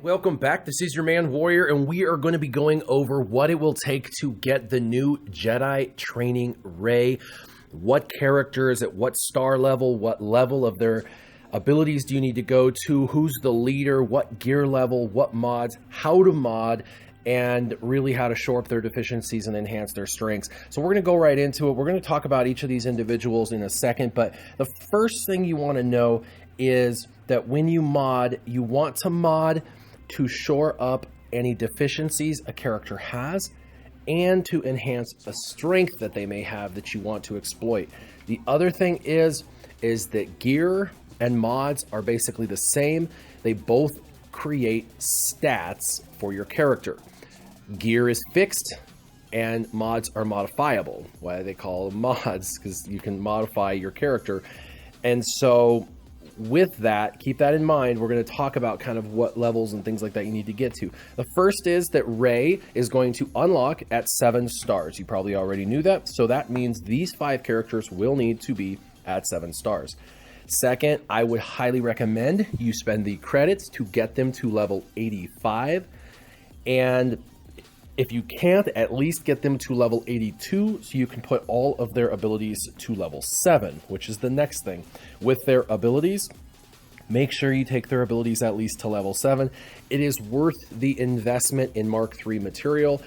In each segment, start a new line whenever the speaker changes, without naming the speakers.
Welcome back. This is your man Warrior, and we are going to be going over what it will take to get the new Jedi Training Rey. What characters, at what star level, what level of their abilities do you need to go to, who's the leader, what gear level, what mods, how to mod, and really how to shore up their deficiencies and enhance their strengths. So we're going to go right into it. We're going to talk about each of these individuals in a second, but the first thing you want to know is that when you mod, you want to mod to shore up any deficiencies a character has and to enhance a strength that they may have that you want to exploit. The other thing is that gear and mods are basically the same. They both create stats for your character. Gear is fixed and mods are modifiable. Why they call them mods, because you can modify your character. And so with that, keep that in mind. We're going to talk about kind of what levels and things like that you need to get to. The first is that Rey is going to unlock at 7 stars. You probably already knew that. So that means these 5 characters will need to be at 7 stars. Second, I would highly recommend you spend the credits to get them to level 85. And if you can't, at least get them to level 82 so you can put all of their abilities to level 7, which is the next thing. With their abilities, make sure you take their abilities at least to level 7. It is worth the investment in Mark III material,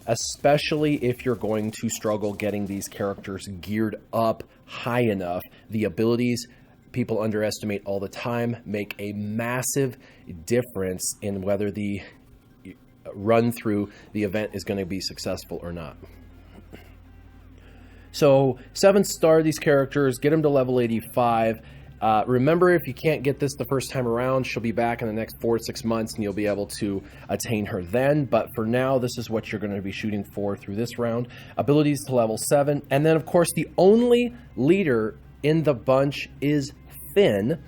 especially if you're going to struggle getting these characters geared up high enough. The abilities, people underestimate all the time, make a massive difference in whether the run through the event is going to be successful or not. So 7 star these characters, get them to level 85. Remember, if you can't get this the first time around, she'll be back in the next 4 to 6 months and you'll be able to attain her then. But for now, this is what you're going to be shooting for through this round. Abilities to level 7. And then, of course, the only leader in the bunch is Finn.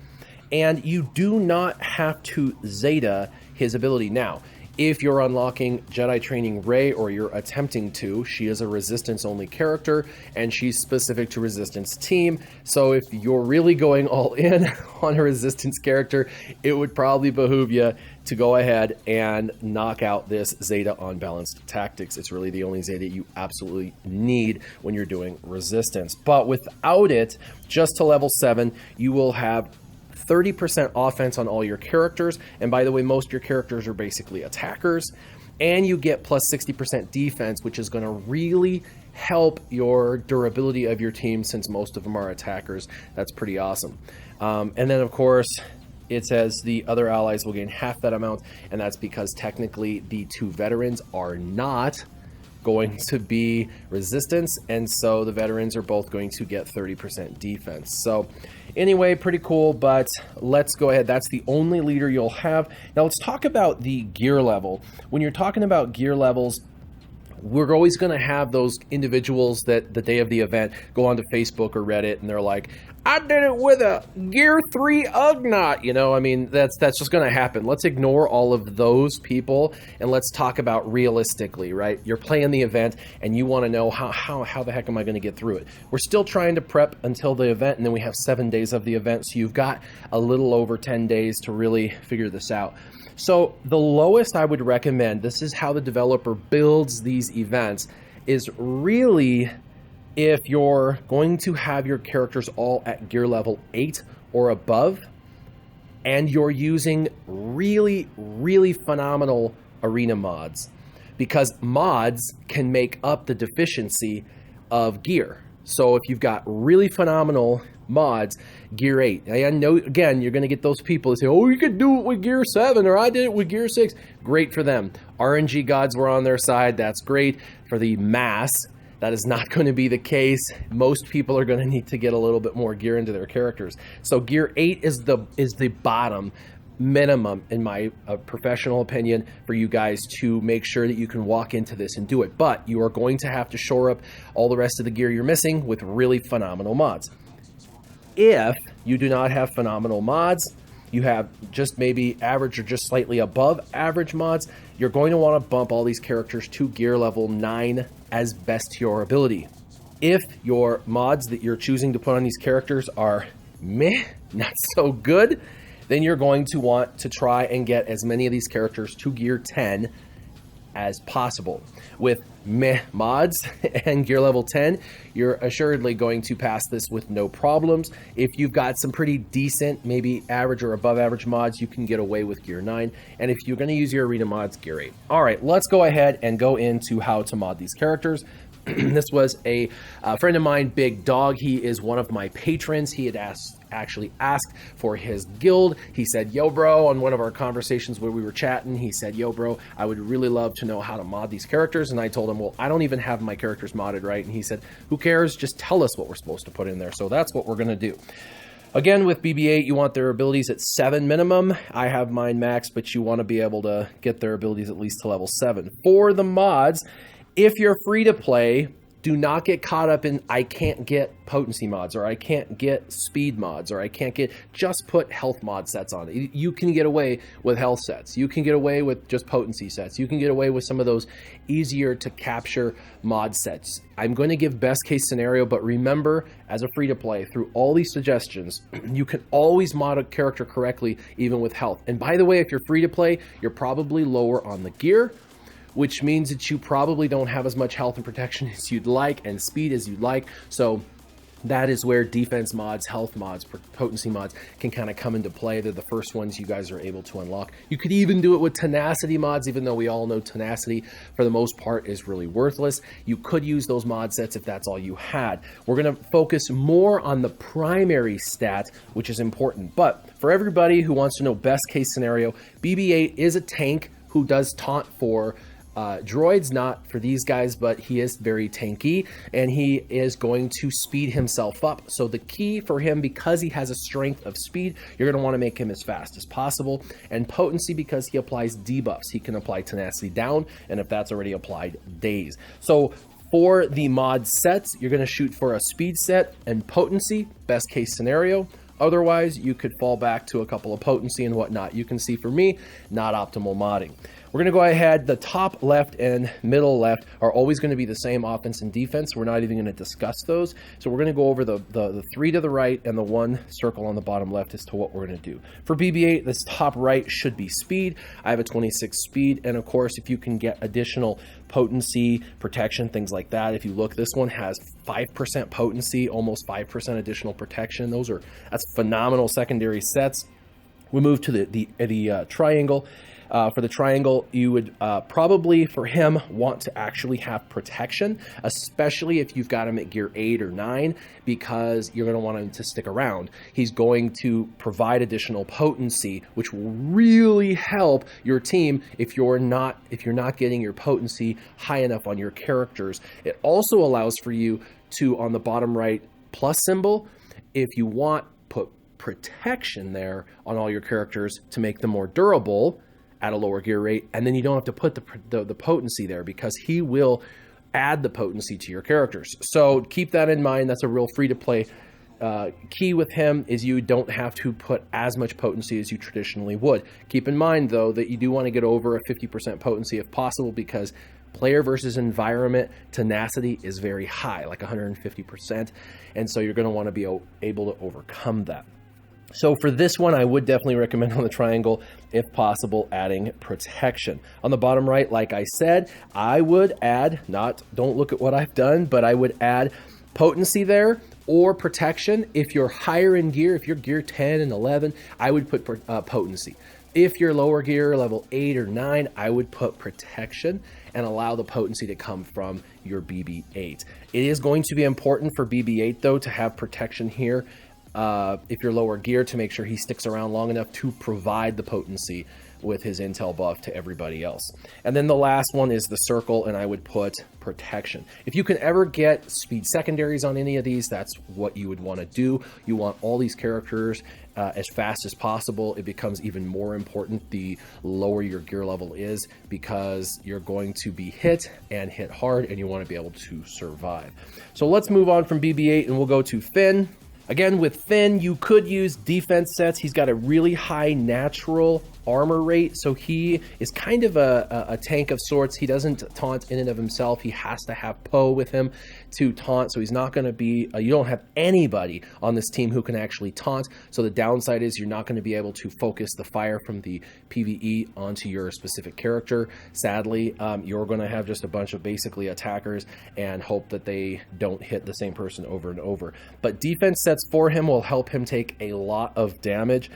And you do not have to Zeta his ability. Now, if you're unlocking Jedi Training Rey, or you're attempting to, she is a Resistance-only character, and she's specific to Resistance team. So if you're really going all in on a Resistance character, it would probably behoove you to go ahead and knock out this Zeta on Balanced Tactics. It's really the only Zeta you absolutely need when you're doing Resistance. But without it, just to level 7, you will have 30% offense on all your characters, and by the way, most of your characters are basically attackers, and you get plus 60% defense, which is going to really help your durability of your team since most of them are attackers. That's pretty awesome. And then, of course, it says the other allies will gain half that amount, and that's because technically the 2 veterans are not going to be Resistance, and so the veterans are both going to get 30% defense. So anyway, pretty cool, but let's go ahead. That's the only leader you'll have. Now let's talk about the gear level. When you're talking about gear levels, we're always going to have those individuals that the day of the event go onto Facebook or Reddit and they're like, I did it with a Gear 3 Ugnaught. You know, I mean, that's just going to happen. Let's ignore all of those people and let's talk about realistically, right? You're playing the event and you want to know how the heck am I going to get through it? We're still trying to prep until the event, and then we have 7 days of the event. So you've got a little over 10 days to really figure this out. So the lowest I would recommend, this is how the developer builds these events, is really if you're going to have your characters all at gear level 8 or above, and you're using really, really phenomenal arena mods, because mods can make up the deficiency of gear. So if you've got really phenomenal mods, gear 8. I know, again, you're going to get those people that say, oh, you could do it with gear 7, or I did it with gear 6. Great for them. RNG gods were on their side. That's great. For the mass, that is not going to be the case. Most people are going to need to get a little bit more gear into their characters. So gear 8 is the bottom minimum, in my professional opinion, for you guys to make sure that you can walk into this and do it. But you are going to have to shore up all the rest of the gear you're missing with really phenomenal mods. If you do not have phenomenal mods, you have just maybe average or just slightly above average mods, you're going to want to bump all these characters to gear level 9 as best to your ability. If your mods that you're choosing to put on these characters are meh, not so good, then you're going to want to try and get as many of these characters to gear 10 as possible. With meh mods and gear level 10, you're assuredly going to pass this with no problems. If you've got some pretty decent, maybe average or above average mods, you can get away with gear 9. And if you're going to use your arena mods, gear 8. All right, let's go ahead and go into how to mod these characters. This was a friend of mine, Big Dog. He is one of my patrons. He had actually asked for his guild. He said, yo bro, on one of our conversations where we were chatting, he said, yo bro, I would really love to know how to mod these characters. And I told him, well, I don't even have my characters modded, right? And he said, who cares, just tell us what we're supposed to put in there. So that's what we're going to do. Again, with BB-8, you want their abilities at 7 minimum. I have mine max, but you want to be able to get their abilities at least to level 7. For the mods, if you're free to play, do not get caught up in, I can't get potency mods, or I can't get speed mods, or I can't get, just put health mod sets on it. You can get away with health sets. You can get away with just potency sets. You can get away with some of those easier to capture mod sets. I'm going to give best case scenario, but remember, as a free to play, through all these suggestions, you can always mod a character correctly, even with health. And by the way, if you're free to play, you're probably lower on the gear, which means that you probably don't have as much health and protection as you'd like and speed as you'd like. So that is where defense mods, health mods, potency mods can kind of come into play. They're the first ones you guys are able to unlock. You could even do it with tenacity mods, even though we all know tenacity for the most part is really worthless. You could use those mod sets if that's all you had. We're going to focus more on the primary stat, which is important. But for everybody who wants to know best case scenario, BB-8 is a tank who does taunt for droids, not for these guys, but he is very tanky and he is going to speed himself up. So the key for him, because he has a strength of speed, you're going to want to make him as fast as possible. And potency, because he applies debuffs. He can apply tenacity down, and if that's already applied, daze. So for the mod sets, you're going to shoot for a speed set and potency, best case scenario. Otherwise, you could fall back to a couple of potency and whatnot. You can see for me, not optimal modding. We're going to go ahead. The top left and middle left are always going to be the same offense and defense. We're not even going to discuss those. So we're going to go over the 3 to the right and the 1 circle on the bottom left as to what we're going to do. For BB-8, this top right should be speed. I have a 26 speed. And of course, if you can get additional potency, protection, things like that. If you look, this one has 5% potency, almost 5% additional protection. That's phenomenal secondary sets. We move to the triangle. For the triangle, you would probably, for him, want to actually have protection, especially if you've got him at gear 8 or 9, because you're going to want him to stick around. He's going to provide additional potency, which will really help your team if you're not getting your potency high enough on your characters. It also allows for you to, on the bottom right plus symbol, if you want, put protection there on all your characters to make them more durable at a lower gear rate, and then you don't have to put the potency there, because he will add the potency to your characters. So keep that in mind. That's a real free-to-play key with him, is you don't have to put as much potency as you traditionally would. Keep in mind, though, that you do want to get over a 50% potency if possible, because player versus environment tenacity is very high, like 150%, and so you're going to want to be able to overcome that. So for this one, I would definitely recommend on the triangle, if possible, adding protection. On the bottom right, like I said, I would add, don't look at what I've done, but I would add potency there or protection. If you're higher in gear, if you're gear 10 and 11, I would put potency. If you're lower gear, level 8 or 9, I would put protection and allow the potency to come from your BB-8. It is going to be important for BB-8, though, to have protection here. If you're lower gear, to make sure he sticks around long enough to provide the potency with his intel buff to everybody else. And then the last one is the circle, and I would put protection. If you can ever get speed secondaries on any of these, that's what you would want to do. You want all these characters as fast as possible. It becomes even more important the lower your gear level is, because you're going to be hit and hit hard, and you want to be able to survive. So let's move on from BB-8 and we'll go to Finn. Again, with Finn, you could use defense sets. He's got a really high natural armor rate, so he is kind of a tank of sorts. He doesn't taunt in and of himself. He has to have Poe with him to taunt, so he's not going to be, you don't have anybody on this team who can actually taunt, so the downside is you're not going to be able to focus the fire from the PvE onto your specific character. Sadly, you're going to have just a bunch of basically attackers and hope that they don't hit the same person over and over. But defense sets for him will help him take a lot of damage.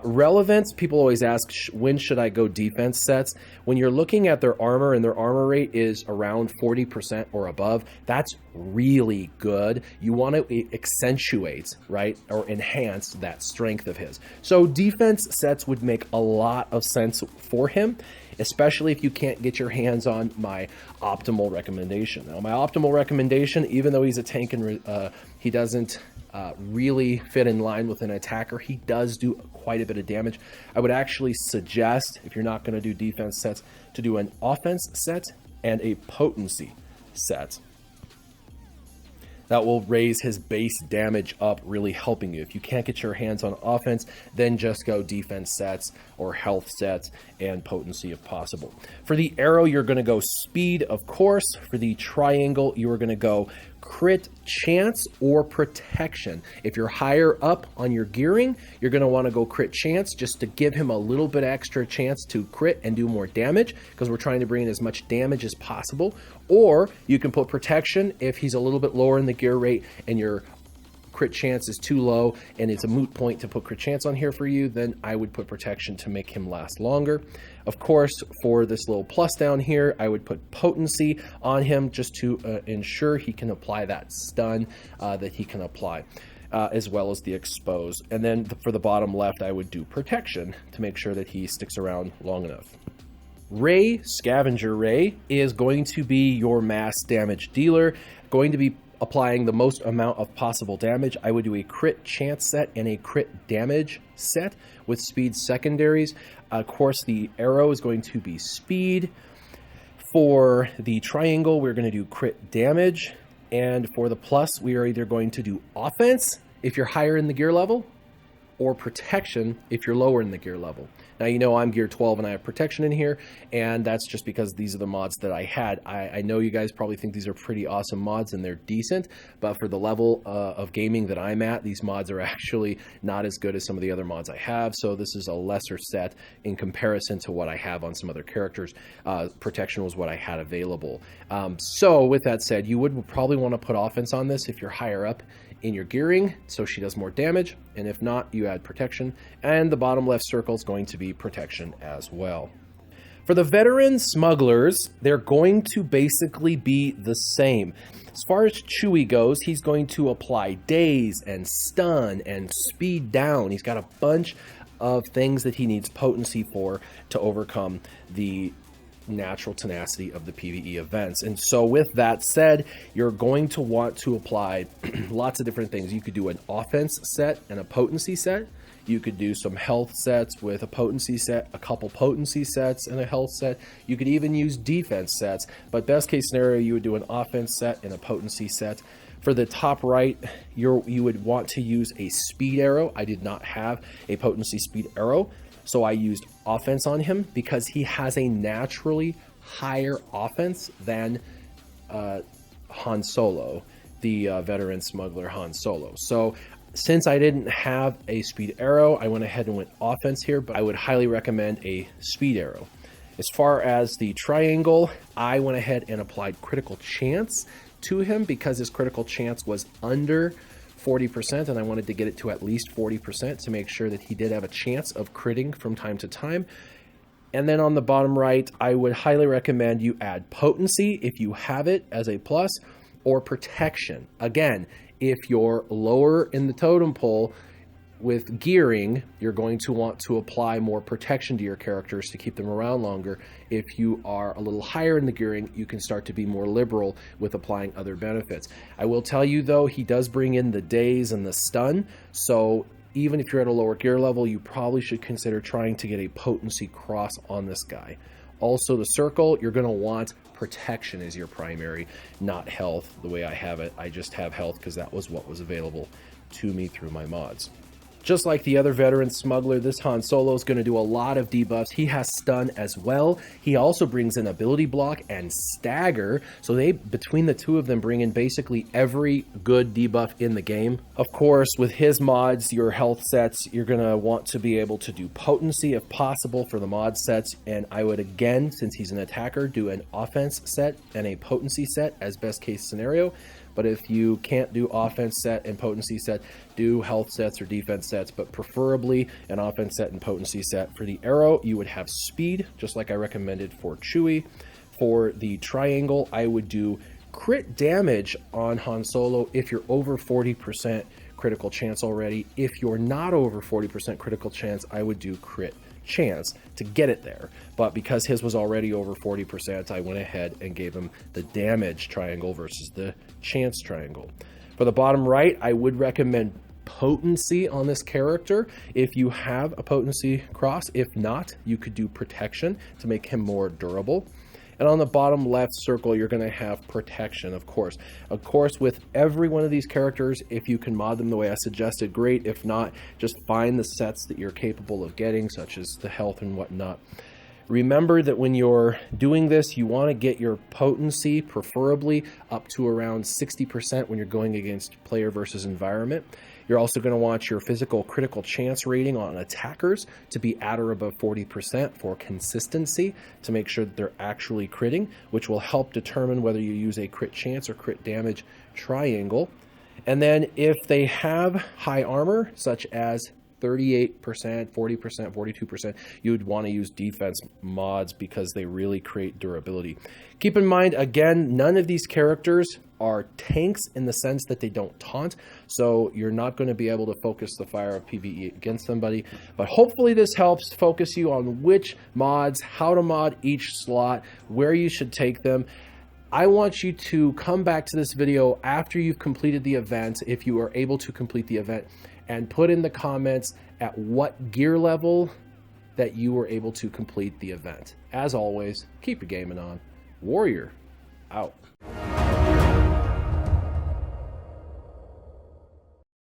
Relevance, people always ask, when should I go defense sets? When you're looking at their armor and their armor rate is around 40% or above, that's really good. You want to accentuate, right, or enhance that strength of his. So defense sets would make a lot of sense for him, especially if you can't get your hands on my optimal recommendation. Now, my optimal recommendation, even though he's a tank and he doesn't really fit in line with an attacker, he does do quite a bit of damage. I would actually suggest, if you're not going to do defense sets, to do an offense set and a potency set. That will raise his base damage up, really helping you. If you can't get your hands on offense, then just go defense sets or health sets and potency if possible. For the arrow, you're going to go speed, of course. For the triangle, you are going to go crit chance or protection. If you're higher up on your gearing, you're going to want to go crit chance just to give him a little bit extra chance to crit and do more damage, because we're trying to bring in as much damage as possible. Or you can put protection if he's a little bit lower in the gear rate and your crit chance is too low and it's a moot point to put crit chance on here for you, then I would put protection to make him last longer. Of course, for this little plus down here, I would put potency on him just to ensure he can apply that stun that he can apply, as well as the expose. And then for the bottom left, I would do protection to make sure that he sticks around long enough. Ray, Scavenger Ray, is going to be your mass damage dealer, going to be applying the most amount of possible damage. I would do a crit chance set and a crit damage set with speed secondaries. Of course, the arrow is going to be speed. For the triangle, we're going to do crit damage. And for the plus, we are either going to do offense if you're higher in the gear level, or protection if you're lower in the gear level. Now, you know I'm gear 12 and I have protection in here, and that's just because these are the mods that I had. I know you guys probably think these are pretty awesome mods and they're decent, but for the level of gaming that I'm at, these mods are actually not as good as some of the other mods I have, so this is a lesser set in comparison to what I have on some other characters. Protection was what I had available. So with that said, you would probably want to put offense on this if you're higher up in your gearing, so she does more damage, and if not, you add protection, and the bottom left circle is going to be protection as well. For the veteran smugglers, they're going to basically be the same. As far as Chewie goes, he's going to apply daze and stun and speed down. He's got a bunch of things that he needs potency for to overcome the natural tenacity of the PvE events. And so with that said, you're going to want to apply lots of different things. You could do an offense set and a potency set. You could do some health sets with a potency set, a couple potency sets and a health set. You could even use defense sets, but best case scenario, you would do an offense set and a potency set. For the top right, you would want to use a speed arrow. I did not have a potency speed arrow, so I used offense on him because he has a naturally higher offense than Han Solo, the veteran smuggler Han Solo. So since I didn't have a speed arrow, I went ahead and went offense here, but I would highly recommend a speed arrow. As far as the triangle, I went ahead and applied critical chance to him because his critical chance was under 40%, and I wanted to get it to at least 40% to make sure that he did have a chance of critting from time to time. And then on the bottom right, I would highly recommend you add potency if you have it as a plus, or protection. Again, if you're lower in the totem pole with gearing, you're going to want to apply more protection to your characters to keep them around longer. If you are a little higher in the gearing, you can start to be more liberal with applying other benefits. I will tell you though, he does bring in the daze and the stun, so even if you're at a lower gear level, you probably should consider trying to get a potency cross on this guy. Also, the circle, you're going to want protection as your primary, not health the way I have it. I just have health because that was what was available to me through my mods. Just like the other veteran smuggler, this Han Solo is going to do a lot of debuffs. He has stun as well. He also brings in ability block and stagger. So they, between the two of them, bring in basically every good debuff in the game. Of course, with his mods, your health sets, you're going to want to be able to do potency if possible for the mod sets. And I would, again, since he's an attacker, do an offense set and a potency set as best case scenario. But if you can't do offense set and potency set, do health sets or defense sets, but preferably an offense set and potency set. For the arrow, you would have speed, just like I recommended for Chewie. For the triangle, I would do crit damage on Han Solo if you're over 40% critical chance already. If you're not over 40% critical chance, I would do crit chance to get it there. But because his was already over 40%, I went ahead and gave him the damage triangle versus the chance triangle. For the bottom right, I would recommend potency on this character if you have a potency cross. If not, you could do protection to make him more durable. And on the bottom left circle, you're going to have protection, of course. Of course, with every one of these characters, if you can mod them the way I suggested, great. If not, just find the sets that you're capable of getting, such as the health and whatnot. Remember that when you're doing this, you want to get your potency, preferably up to around 60% when you're going against player versus environment. You're also going to want your physical critical chance rating on attackers to be at or above 40% for consistency, to make sure that they're actually critting, which will help determine whether you use a crit chance or crit damage triangle. And then if they have high armor, such as 38%, 40%, 42%, you would want to use defense mods because they really create durability. Keep in mind, again, none of these characters are tanks in the sense that they don't taunt, so you're not going to be able to focus the fire of PvE against somebody. But hopefully this helps focus you on which mods, how to mod each slot, where you should take them. I want you to come back to this video after you've completed the event, if you are able to complete the event, and put in the comments at what gear level that you were able to complete the event. As always, keep your gaming on. Warrior, out.